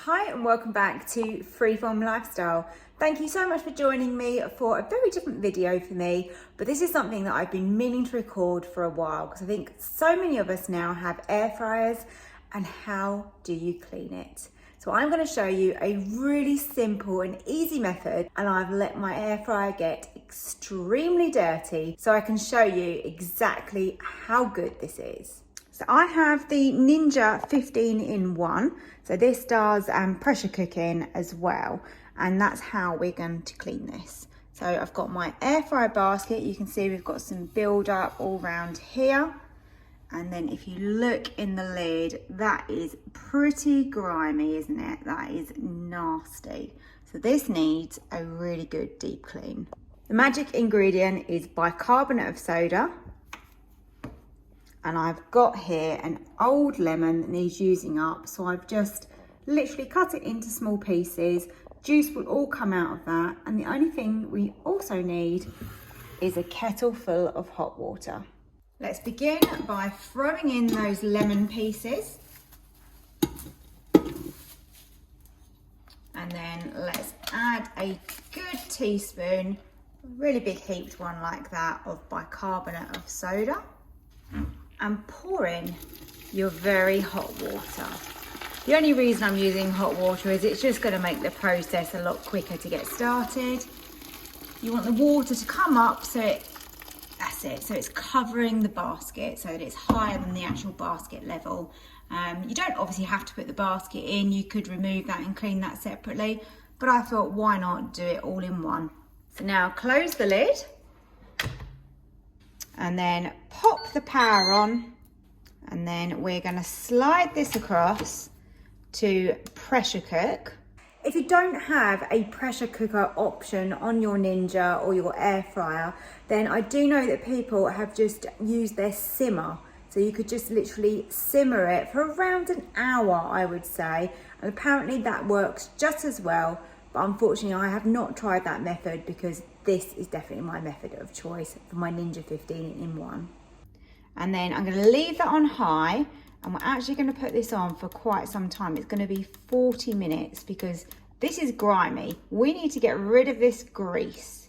Hi and welcome back to Freeform Lifestyle. Thank you so much for joining me for a very different video for me, but this is something that I've been meaning to record for a while because I think so many of us now have air fryers, and how do you clean it? So I'm going to show you a really simple and easy method, and I've let my air fryer get extremely dirty so I can show you exactly how good this is. So I have the Ninja 15-in-1. So this does pressure cooking as well. And that's how we're going to clean this. So I've got my air fryer basket. You can see we've got some build up all around here. And then if you look in the lid, that is pretty grimy, isn't it? That is nasty. So this needs a really good deep clean. The magic ingredient is bicarbonate of soda. And I've got here an old lemon that needs using up. So I've just literally cut it into small pieces. Juice will all come out of that. And the only thing we also need is a kettle full of hot water. Let's begin by throwing in those lemon pieces. And then let's add a good teaspoon, a really big heaped one like that, of bicarbonate of soda. And pour in your very hot water. The only reason I'm using hot water is it's just going to make the process a lot quicker to get started. You want the water to come up so that's it. So it's covering the basket so that it's higher than the actual basket level. You don't obviously have to put the basket in. You could remove that and clean that separately. But I thought, why not do it all in one? So now close the lid. And then pop the power on, and then we're going to slide this across to pressure cook. If you don't have a pressure cooker option on your Ninja or your air fryer, then I do know that people have just used their simmer. So you could just literally simmer it for around an hour, I would say. And apparently that works just as well. But unfortunately, I have not tried that method because this is definitely my method of choice for my Ninja 15-in-1. And then I'm going to leave that on high, and we're actually going to put this on for quite some time. It's going to be 40 minutes because this is grimy. We need to get rid of this grease.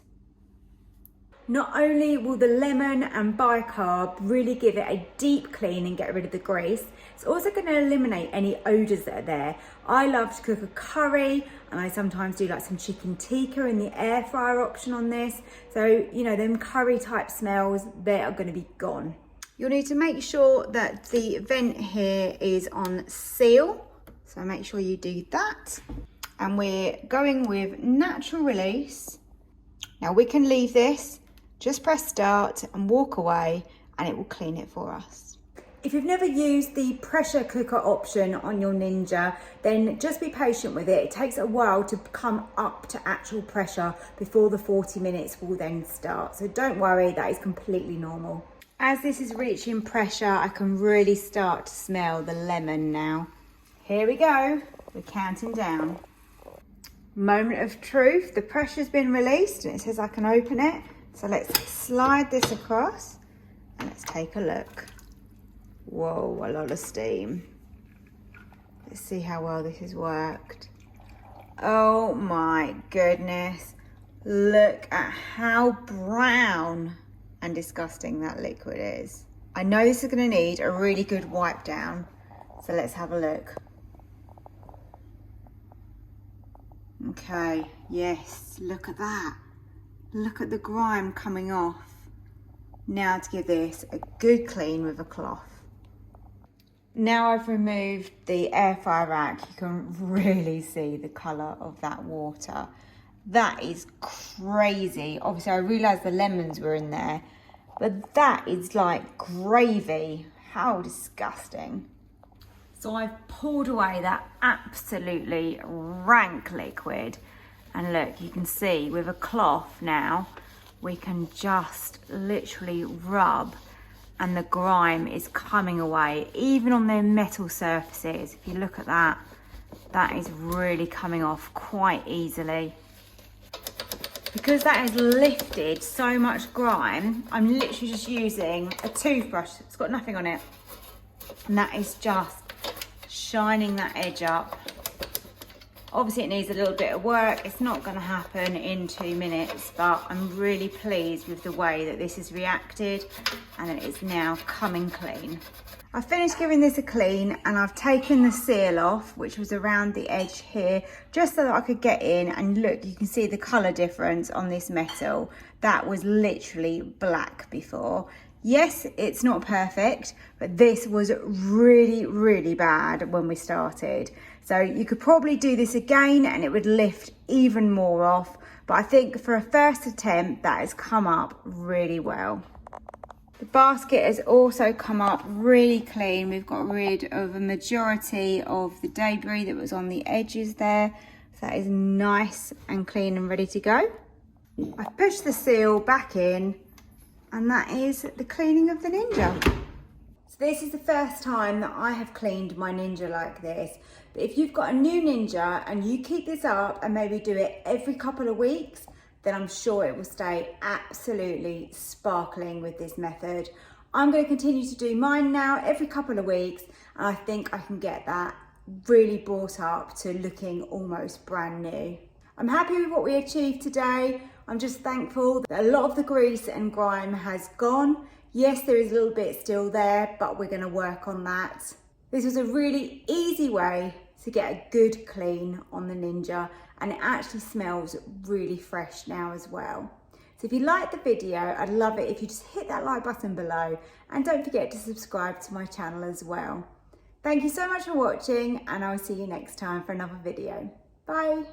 Not only will the lemon and bicarb really give it a deep clean and get rid of the grease, it's also going to eliminate any odours that are there. I love to cook a curry, and I sometimes do like some chicken tikka in the air fryer option on this. So, you know, them curry type smells, they are going to be gone. You'll need to make sure that the vent here is on seal. So make sure you do that. And we're going with natural release. Now we can leave this. Just press start and walk away, and it will clean it for us. If you've never used the pressure cooker option on your Ninja, then just be patient with it. It takes a while to come up to actual pressure before the 40 minutes will then start. So don't worry, that is completely normal. As this is reaching pressure, I can really start to smell the lemon now. Here we go, we're counting down. Moment of truth, the pressure's been released and it says I can open it. So let's slide this across and let's take a look. Whoa, a lot of steam. Let's see how well this has worked. Oh my goodness. Look at how brown and disgusting that liquid is. I know this is going to need a really good wipe down. So let's have a look. Okay, yes, look at that. Look at the grime coming off. Now to give this a good clean with a cloth. Now I've removed the air fryer rack, you can really see the colour of that water. That is crazy. Obviously I realised the lemons were in there, but that is like gravy. How disgusting. So I've poured away that absolutely rank liquid. And look, you can see with a cloth now, we can just literally rub and the grime is coming away, even on the metal surfaces. If you look at that, that is really coming off quite easily. Because that has lifted so much grime, I'm literally just using a toothbrush. It's got nothing on it. And that is just shining that edge up. Obviously it needs a little bit of work. It's not going to happen in 2 minutes, but I'm really pleased with the way that this has reacted and it is now coming clean. I finished giving this a clean and I've taken the seal off, which was around the edge here, just so that I could get in and look, you can see the colour difference on this metal. That was literally black before. Yes, it's not perfect, but this was really, really bad when we started. So you could probably do this again and it would lift even more off. But I think for a first attempt, that has come up really well. The basket has also come up really clean. We've got rid of a majority of the debris that was on the edges there. So that is nice and clean and ready to go. I've pushed the seal back in and that is the cleaning of the Ninja. So this is the first time that I have cleaned my Ninja like this. But if you've got a new Ninja and you keep this up and maybe do it every couple of weeks, then I'm sure it will stay absolutely sparkling with this method. I'm going to continue to do mine now every couple of weeks, and I think I can get that really brought up to looking almost brand new. I'm happy with what we achieved today. I'm just thankful that a lot of the grease and grime has gone. Yes, there is a little bit still there, but we're going to work on that. This was a really easy way to get a good clean on the Ninja, and it actually smells really fresh now as well. So if you liked the video, I'd love it if you just hit that like button below, and don't forget to subscribe to my channel as well. Thank you so much for watching, and I'll see you next time for another video. Bye.